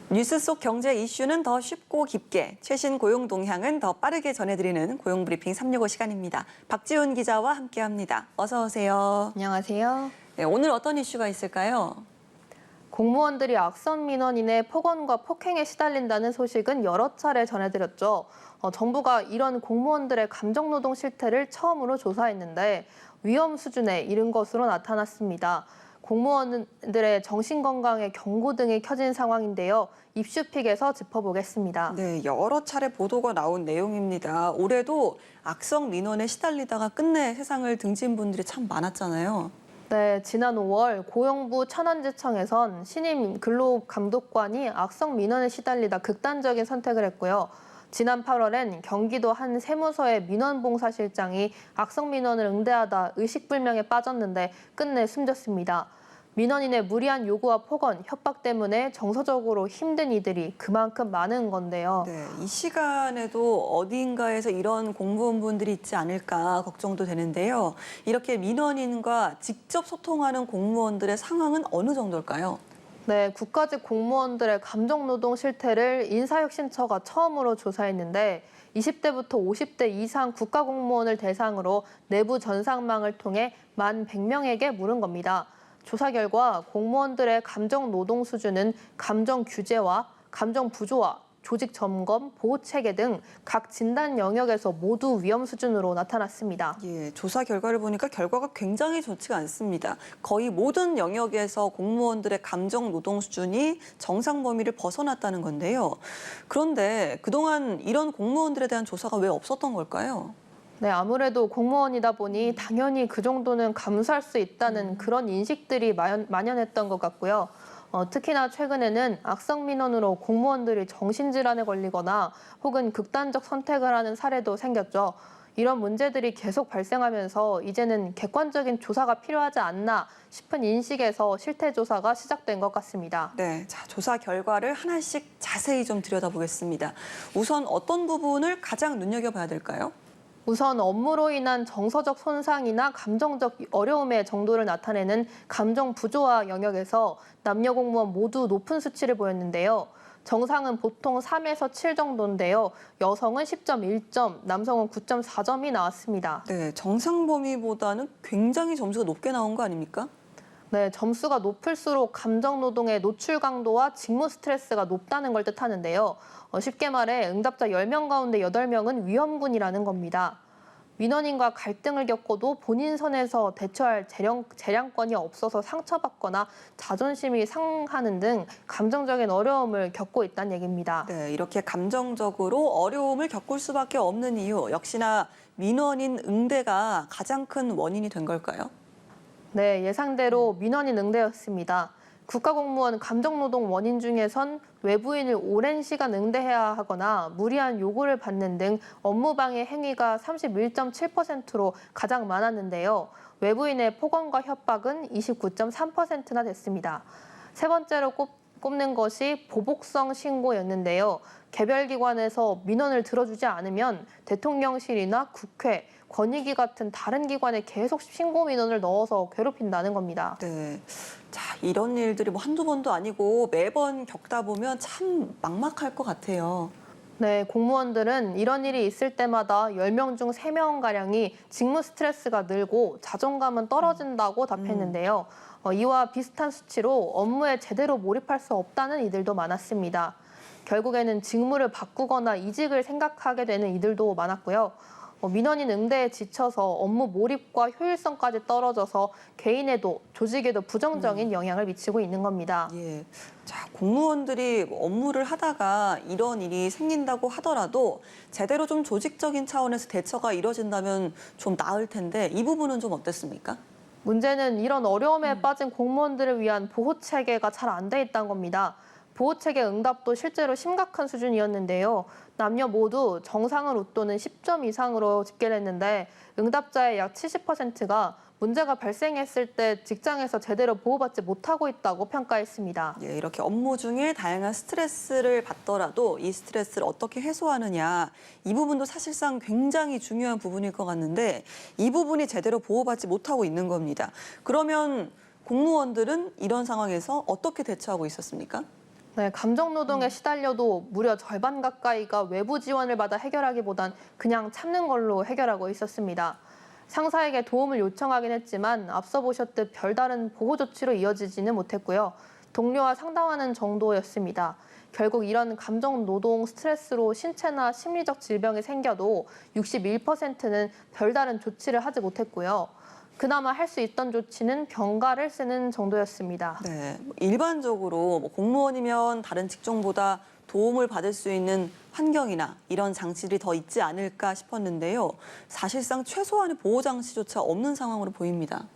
뉴스 속 경제 이슈는 더 쉽고 깊게, 최신 고용 동향은 더 빠르게 전해드리는 고용브리핑 365 시간입니다. 박지훈 기자와 함께합니다. 어서 오세요. 안녕하세요. 네, 오늘 어떤 이슈가 있을까요? 공무원들이 악성 민원인의 폭언과 폭행에 시달린다는 소식은 여러 차례 전해드렸죠. 정부가 이런 공무원들의 감정노동 실태를 처음으로 조사했는데 위험 수준에 이른 것으로 나타났습니다. 공무원들의 정신건강에 경고 등이 켜진 상황인데요. 입슈픽에서 짚어보겠습니다. 네, 여러 차례 보도가 나온 내용입니다. 올해도 악성 민원에 시달리다가 끝내 세상을 등진 분들이 참 많았잖아요. 네, 지난 5월 고용부 천안지청에선 신임 근로감독관이 악성 민원에 시달리다 극단적인 선택을 했고요. 지난 8월엔 경기도 한 세무서의 민원봉사실장이 악성 민원을 응대하다 의식불명에 빠졌는데 끝내 숨졌습니다. 민원인의 무리한 요구와 폭언, 협박 때문에 정서적으로 힘든 이들이 그만큼 많은 건데요. 네, 이 시간에도 어딘가에서 이런 공무원분들이 있지 않을까 걱정도 되는데요. 이렇게 민원인과 직접 소통하는 공무원들의 상황은 어느 정도일까요? 네, 국가직 공무원들의 감정노동 실태를 인사혁신처가 처음으로 조사했는데 20대부터 50대 이상 국가공무원을 대상으로 내부 전산망을 통해 1,100명에게 물은 겁니다. 조사 결과 공무원들의 감정노동 수준은 감정 규제와 감정 부조화, 조직 점검, 보호 체계 등 각 진단 영역에서 모두 위험 수준으로 나타났습니다. 예, 조사 결과를 보니까 결과가 굉장히 좋지가 않습니다. 거의 모든 영역에서 공무원들의 감정 노동 수준이 정상 범위를 벗어났다는 건데요. 그런데 그동안 이런 공무원들에 대한 조사가 왜 없었던 걸까요? 네, 아무래도 공무원이다 보니 당연히 그 정도는 감수할 수 있다는 그런 인식들이 만연했던 것 같고요. 특히나 최근에는 악성 민원으로 공무원들이 정신질환에 걸리거나 혹은 극단적 선택을 하는 사례도 생겼죠. 이런 문제들이 계속 발생하면서 이제는 객관적인 조사가 필요하지 않나 싶은 인식에서 실태 조사가 시작된 것 같습니다. 네, 자, 조사 결과를 하나씩 자세히 좀 들여다보겠습니다. 우선 어떤 부분을 가장 눈여겨봐야 될까요? 우선 업무로 인한 정서적 손상이나 감정적 어려움의 정도를 나타내는 감정 부조화 영역에서 남녀 공무원 모두 높은 수치를 보였는데요. 정상은 보통 3에서 7 정도인데요. 여성은 10.1점, 남성은 9.4점이 나왔습니다. 네, 정상 범위보다는 굉장히 점수가 높게 나온 거 아닙니까? 네, 점수가 높을수록 감정 노동의 노출 강도와 직무 스트레스가 높다는 걸 뜻하는데요. 쉽게 말해 응답자 10명 가운데 8명은 위험군이라는 겁니다. 민원인과 갈등을 겪어도 본인 선에서 대처할 재량권이 없어서 상처받거나 자존심이 상하는 등 감정적인 어려움을 겪고 있다는 얘기입니다. 네, 이렇게 감정적으로 어려움을 겪을 수밖에 없는 이유, 역시나 민원인 응대가 가장 큰 원인이 된 걸까요? 네, 예상대로 민원인 응대였습니다. 국가공무원 감정노동 원인 중에선 외부인을 오랜 시간 응대해야 하거나 무리한 요구를 받는 등 업무방해 행위가 31.7%로 가장 많았는데요. 외부인의 폭언과 협박은 29.3%나 됐습니다. 세 번째로 꼽는 것이 보복성 신고였는데요. 개별 기관에서 민원을 들어주지 않으면 대통령실이나 국회, 권익위 같은 다른 기관에 계속 신고 민원을 넣어서 괴롭힌다는 겁니다. 네, 자, 이런 일들이 뭐 한두 번도 아니고 매번 겪다 보면 참 막막할 것 같아요. 네, 공무원들은 이런 일이 있을 때마다 10명 중 3명가량이 직무 스트레스가 늘고 자존감은 떨어진다고 답했는데요. 이와 비슷한 수치로 업무에 제대로 몰입할 수 없다는 이들도 많았습니다. 결국에는 직무를 바꾸거나 이직을 생각하게 되는 이들도 많았고요. 민원인 응대에 지쳐서 업무 몰입과 효율성까지 떨어져서 개인에도 조직에도 부정적인 영향을 미치고 있는 겁니다. 예. 자, 공무원들이 업무를 하다가 이런 일이 생긴다고 하더라도 제대로 좀 조직적인 차원에서 대처가 이뤄진다면 좀 나을 텐데 이 부분은 좀 어땠습니까? 문제는 이런 어려움에 빠진 공무원들을 위한 보호 체계가 잘 안 돼 있다는 겁니다. 보호 체계 응답도 실제로 심각한 수준이었는데요. 남녀 모두 정상을 웃도는 10점 이상으로 집계를 했는데 응답자의 약 70%가 문제가 발생했을 때 직장에서 제대로 보호받지 못하고 있다고 평가했습니다. 예, 이렇게 업무 중에 다양한 스트레스를 받더라도 이 스트레스를 어떻게 해소하느냐, 이 부분도 사실상 굉장히 중요한 부분일 것 같는데 이 부분이 제대로 보호받지 못하고 있는 겁니다. 그러면 공무원들은 이런 상황에서 어떻게 대처하고 있었습니까? 네, 감정 노동에 시달려도 무려 절반 가까이가 외부 지원을 받아 해결하기보단 그냥 참는 걸로 해결하고 있었습니다. 상사에게 도움을 요청하긴 했지만 앞서 보셨듯 별다른 보호 조치로 이어지지는 못했고요. 동료와 상담하는 정도였습니다. 결국 이런 감정 노동 스트레스로 신체나 심리적 질병이 생겨도 61%는 별다른 조치를 하지 못했고요. 그나마 할 수 있던 조치는 병가를 쓰는 정도였습니다. 네, 일반적으로 공무원이면 다른 직종보다 도움을 받을 수 있는 환경이나 이런 장치들이 더 있지 않을까 싶었는데요. 사실상 최소한의 보호 장치조차 없는 상황으로 보입니다.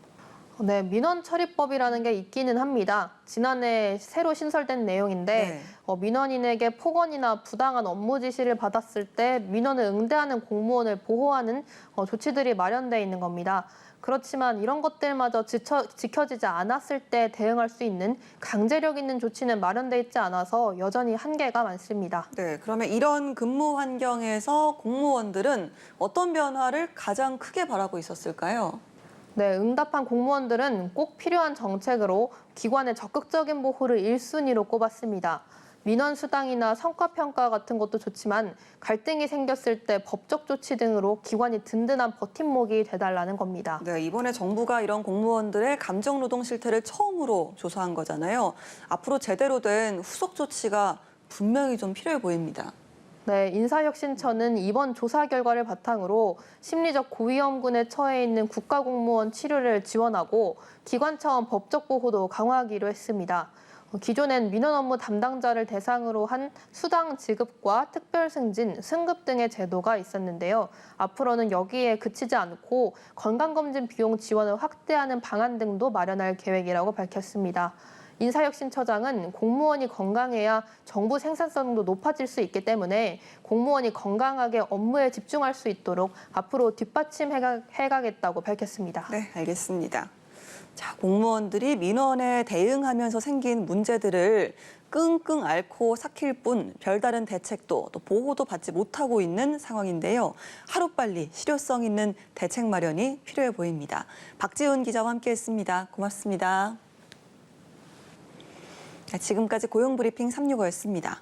네, 민원처리법이라는 게 있기는 합니다. 지난해 새로 신설된 내용인데 민원인에게 폭언이나 부당한 업무 지시를 받았을 때 민원을 응대하는 공무원을 보호하는 조치들이 마련돼 있는 겁니다. 그렇지만 이런 것들마저 지켜지지 않았을 때 대응할 수 있는 강제력 있는 조치는 마련돼 있지 않아서 여전히 한계가 많습니다. 네, 그러면 이런 근무 환경에서 공무원들은 어떤 변화를 가장 크게 바라고 있었을까요? 네, 응답한 공무원들은 꼭 필요한 정책으로 기관의 적극적인 보호를 1순위로 꼽았습니다. 민원 수당이나 성과 평가 같은 것도 좋지만 갈등이 생겼을 때 법적 조치 등으로 기관이 든든한 버팀목이 돼달라는 겁니다. 네, 이번에 정부가 이런 공무원들의 감정 노동 실태를 처음으로 조사한 거잖아요. 앞으로 제대로 된 후속 조치가 분명히 좀 필요해 보입니다. 네, 인사혁신처는 이번 조사 결과를 바탕으로 심리적 고위험군에 처해 있는 국가공무원 치료를 지원하고 기관 차원 법적 보호도 강화하기로 했습니다. 기존엔 민원 업무 담당자를 대상으로 한 수당 지급과 특별 승진, 승급 등의 제도가 있었는데요. 앞으로는 여기에 그치지 않고 건강검진 비용 지원을 확대하는 방안 등도 마련할 계획이라고 밝혔습니다. 인사혁신처장은 공무원이 건강해야 정부 생산성도 높아질 수 있기 때문에 공무원이 건강하게 업무에 집중할 수 있도록 앞으로 뒷받침해가겠다고 밝혔습니다. 네, 알겠습니다. 자, 공무원들이 민원에 대응하면서 생긴 문제들을 끙끙 앓고 삭힐 뿐 별다른 대책도 또 보호도 받지 못하고 있는 상황인데요. 하루빨리 실효성 있는 대책 마련이 필요해 보입니다. 박지훈 기자와 함께했습니다. 고맙습니다. 지금까지 고용브리핑 365였습니다.